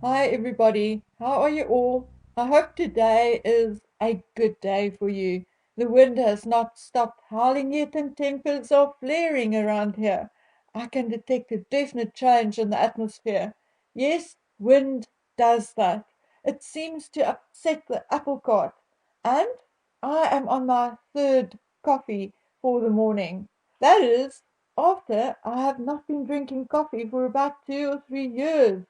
Hi, everybody. How are you all? I hope today is a good day for you. The wind has not stopped howling yet, and tempers are flaring around here. I can detect a definite change in the atmosphere. Yes, wind does that. It seems to upset the apple cart. And I am on my third coffee for the morning. That is, after I have not been drinking coffee for about 2 or 3 years.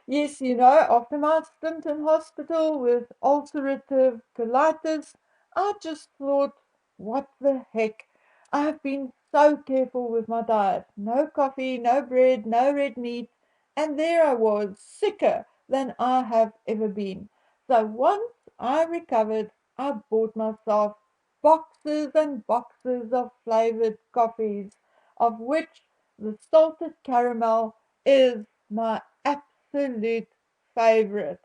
Yes, after my stint in hospital with ulcerative colitis, I just thought, what the heck? I have been so careful with my diet. No coffee, no bread, no red meat. And there I was, sicker than I have ever been. So once I recovered, I bought myself boxes and boxes of flavored coffees, of which the salted caramel is my absolute favorite.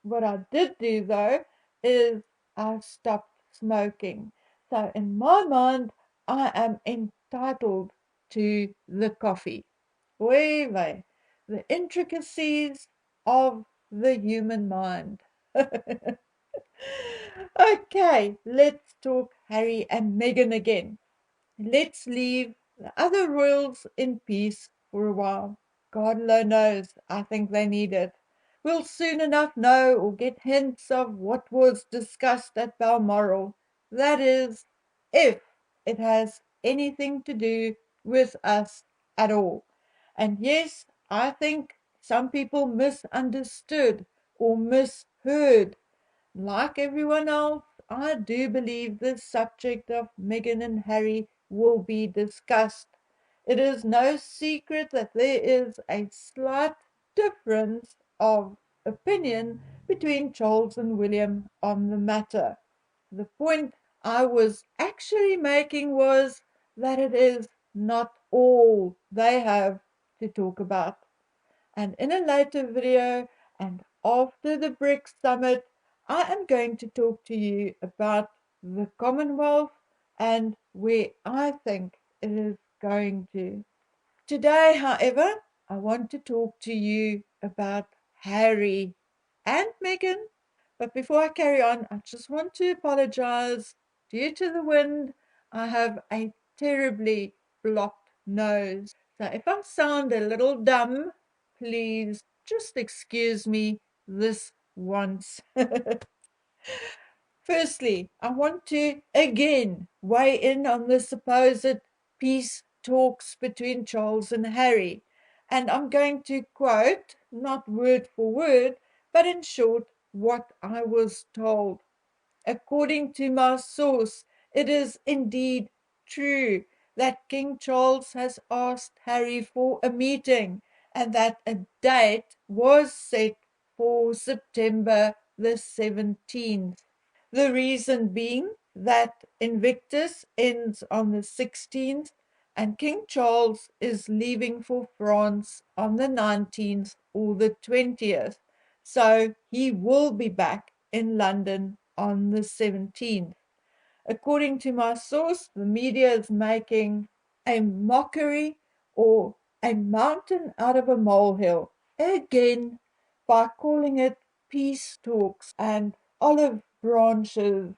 What I did do though is I stopped smoking. So in my mind, I am entitled to the coffee. Way, way. The intricacies of the human mind. Okay, let's talk Harry and Meghan again. Let's leave the other royals in peace for a while. God alone knows, I think they need it. We'll soon enough know or get hints of what was discussed at Balmoral. That is, if it has anything to do with us at all. And yes, I think some people misunderstood or misheard. Like everyone else, I do believe the subject of Meghan and Harry will be discussed. It is no secret that there is a slight difference of opinion between Charles and William on the matter. The point I was actually making was that it is not all they have to talk about. And in a later video and after the BRICS summit, I am going to talk to you about the Commonwealth and where I think it is going to. Today, however, I want to talk to you about Harry and Meghan. But before I carry on, I just want to apologize. Due to the wind, I have a terribly blocked nose. So if I sound a little dumb, please just excuse me this once. Firstly, I want to again weigh in on the supposed peace talks between Charles and Harry. And I'm going to quote, not word for word, but in short, what I was told. According to my source, it is indeed true that King Charles has asked Harry for a meeting and that a date was set for September the 17th. The reason being that Invictus ends on the 16th and King Charles is leaving for France on the 19th or the 20th. So he will be back in London on the 17th. According to my source, the media is making a mockery or a mountain out of a molehill again by calling it peace talks and olive branches.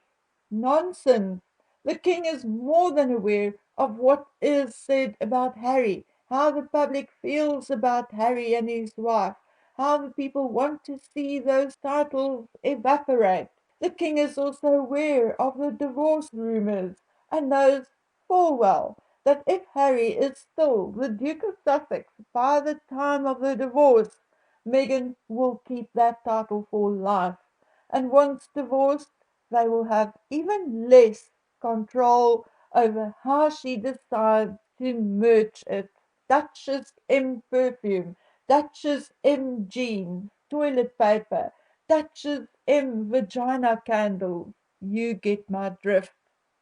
Nonsense. The king is more than aware of what is said about Harry, how the public feels about Harry and his wife, how the people want to see those titles evaporate. The king is also aware of the divorce rumors and knows full well that if Harry is still the Duke of Sussex by the time of the divorce, Meghan will keep that title for life. And once divorced, they will have even less control over how she decides to merge it. Duchess M perfume, Duchess M jeans, toilet paper, Duchess M vagina candles. You get my drift.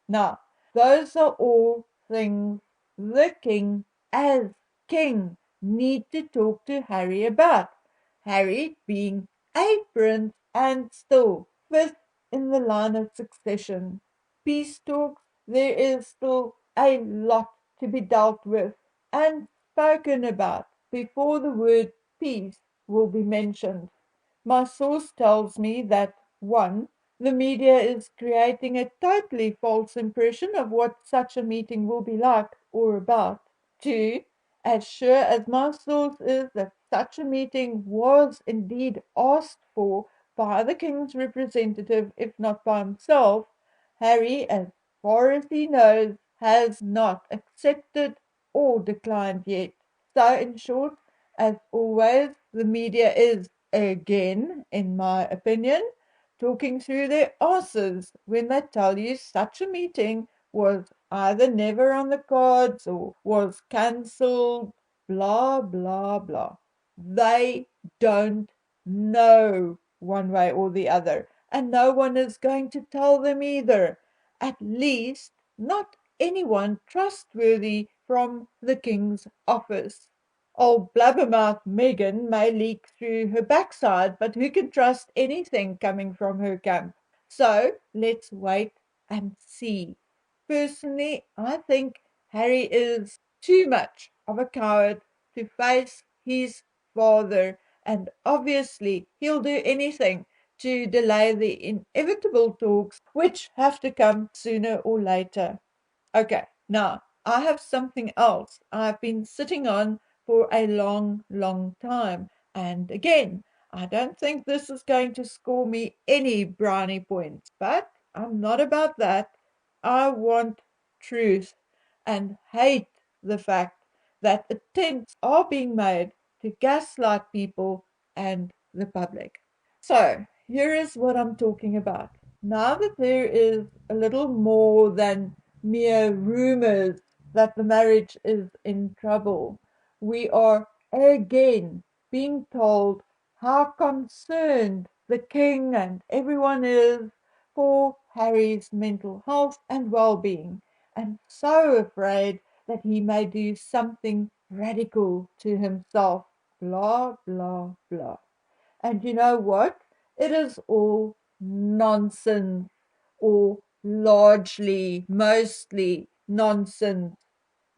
Now, those are all things the king, as king, need to talk to Harry about. Harry being a prince and still fifth in the line of succession. Peace talks, there is still a lot to be dealt with and spoken about before the word peace will be mentioned. My source tells me that 1. The media is creating a totally false impression of what such a meeting will be like or about. 2. As sure as my source is that such a meeting was indeed asked for by the King's representative, if not by himself, Harry, as far as he knows, has not accepted or declined yet. So, in short, as always, the media is, again, in my opinion, talking through their asses when they tell you such a meeting was either never on the cards or was cancelled, blah, blah, blah. They don't know one way or the other, and no one is going to tell them either. At least, not anyone trustworthy from the King's office. Old blabbermouth Meghan may leak through her backside, but who can trust anything coming from her camp? So let's wait and see. Personally, I think Harry is too much of a coward to face his father, and obviously he'll do anything to delay the inevitable talks which have to come sooner or later. Okay, now I have something else I've been sitting on for a long, long time. And again, I don't think this is going to score me any brownie points, but I'm not about that. I want truth and hate the fact that attempts are being made to gaslight people and the public. So, here is what I'm talking about. Now that there is a little more than mere rumors that the marriage is in trouble, we are again being told how concerned the king and everyone is for Harry's mental health and well being, and so afraid that he may do something radical to himself. Blah, blah, blah. And you know what? It is all nonsense, or largely, mostly nonsense.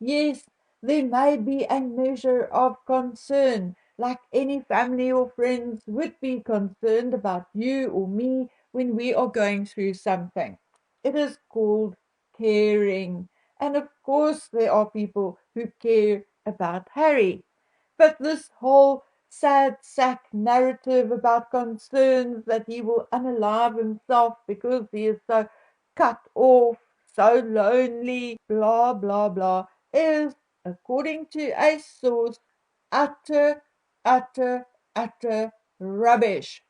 Yes, there may be a measure of concern, like any family or friends would be concerned about you or me when we are going through something. It is called caring. And of course, there are people who care about Harry. But this whole sad sack narrative about concerns that he will unalive himself because he is so cut off, so lonely, blah, blah, blah, is, according to a source, utter, utter, utter rubbish.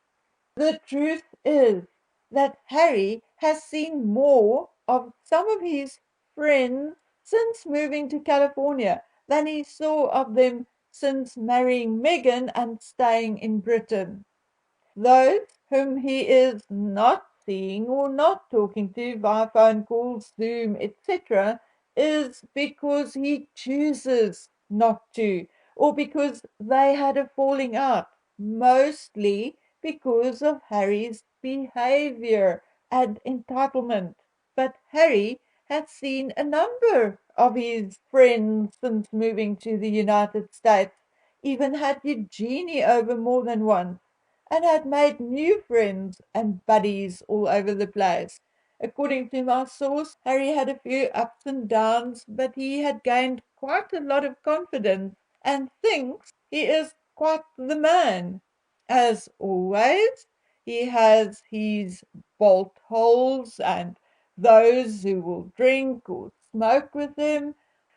The truth is that Harry has seen more of some of his friends since moving to California than he saw of them since marrying Meghan and staying in Britain. Those whom he is not seeing or not talking to via phone calls, Zoom, etc., is because he chooses not to, or because they had a falling out, mostly because of Harry's behavior and entitlement. But Harry has seen a number of his friends since moving to the United States, even had Eugenie over more than once, and had made new friends and buddies all over the place. According to my source, Harry had a few ups and downs, but he had gained quite a lot of confidence and thinks he is quite the man. As always, he has his bolt holes and those who will drink or smoke with him,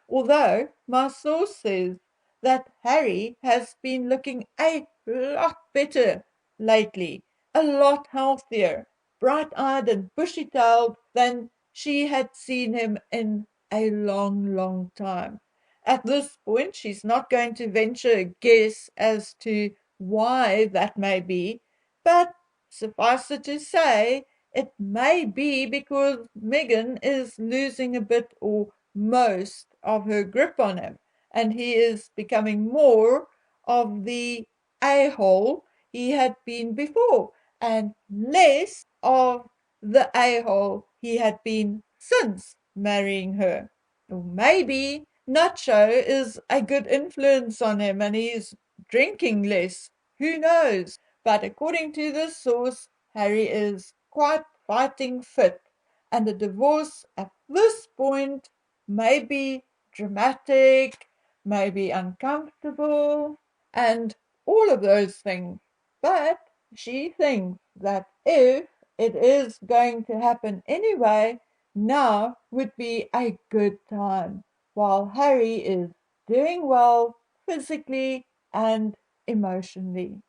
although my source says that Harry has been looking a lot better lately, a lot healthier, bright-eyed and bushy-tailed than she had seen him in a long, long time. At this point, she's not going to venture a guess as to why that may be, but suffice it to say, it may be because Meghan is losing a bit or most of her grip on him, and he is becoming more of the a-hole he had been before, and less of the a-hole he had been since marrying her. Or maybe Nacho is a good influence on him and he's drinking less. Who knows? But according to this source, Harry is quite fighting fit, and the divorce at this point may be dramatic, may be uncomfortable, and all of those things. But she thinks that if it is going to happen anyway, now would be a good time while Harry is doing well physically and emotionally.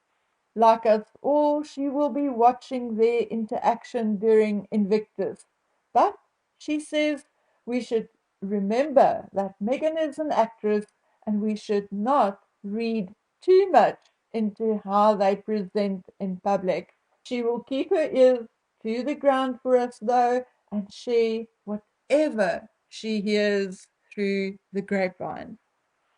Like us all, she will be watching their interaction during Invictus. But she says we should remember that Meghan is an actress and we should not read too much into how they present in public. She will keep her ears to the ground for us, though, and share whatever she hears through the grapevine.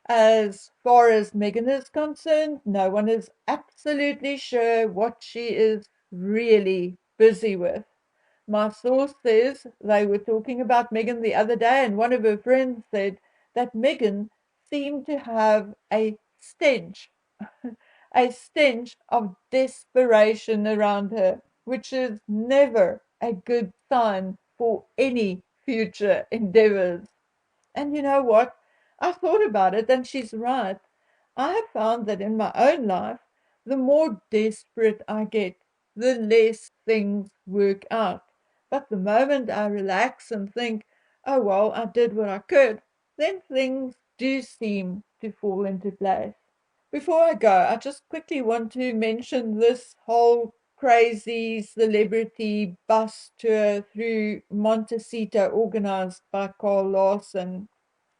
As far as Meghan is concerned, no one is absolutely sure what she is really busy with. My source says they were talking about Meghan the other day, and one of her friends said that Meghan seemed to have a stench, a stench of desperation around her, which is never a good sign for any future endeavors. And you know what? I thought about it, and she's right. I have found that in my own life, the more desperate I get, the less things work out. But the moment I relax and think, oh well, I did what I could, then things do seem to fall into place. Before I go, I just quickly want to mention this whole crazy celebrity bus tour through Montecito organized by Carl Lawson.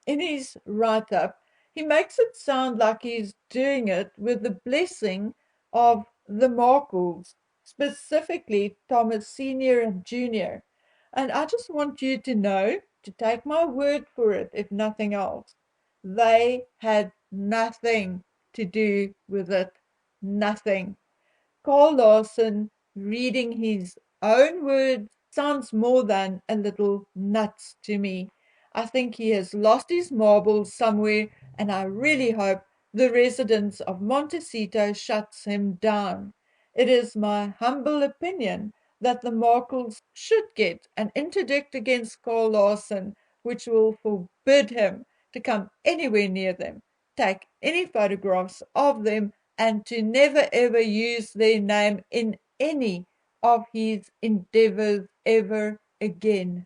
In his write up, he makes it sound like he's doing it with the blessing of the Markles, specifically Thomas Sr. and Jr. And I just want you to know, to take my word for it, if nothing else, they had nothing to do with it. Nothing. Carl Lawson, reading his own words, sounds more than a little nuts to me. I think he has lost his marbles somewhere, and I really hope the residents of Montecito shuts him down. It is my humble opinion that the Markles should get an interdict against Carl Lawson, which will forbid him to come anywhere near them, take any photographs of them, and to never ever use their name in any of his endeavors ever again.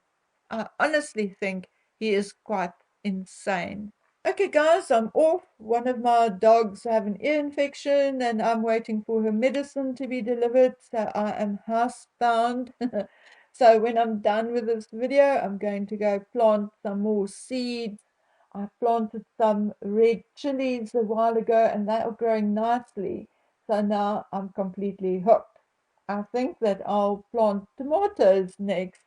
I honestly think he is quite insane. Okay, guys, I'm off. One of my dogs have an ear infection and I'm waiting for her medicine to be delivered. So I am housebound. So when I'm done with this video, I'm going to go plant some more seeds. I planted some red chilies a while ago and they are growing nicely. So now I'm completely hooked. I think that I'll plant tomatoes next.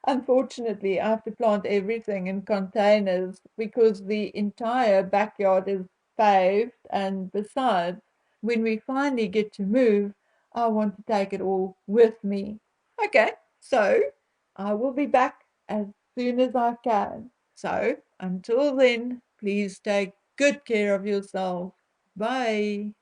Unfortunately, I have to plant everything in containers because the entire backyard is paved, and besides, when we finally get to move, I want to take it all with me. Okay, so I will be back as soon as I can. So until then, please take good care of yourself. Bye.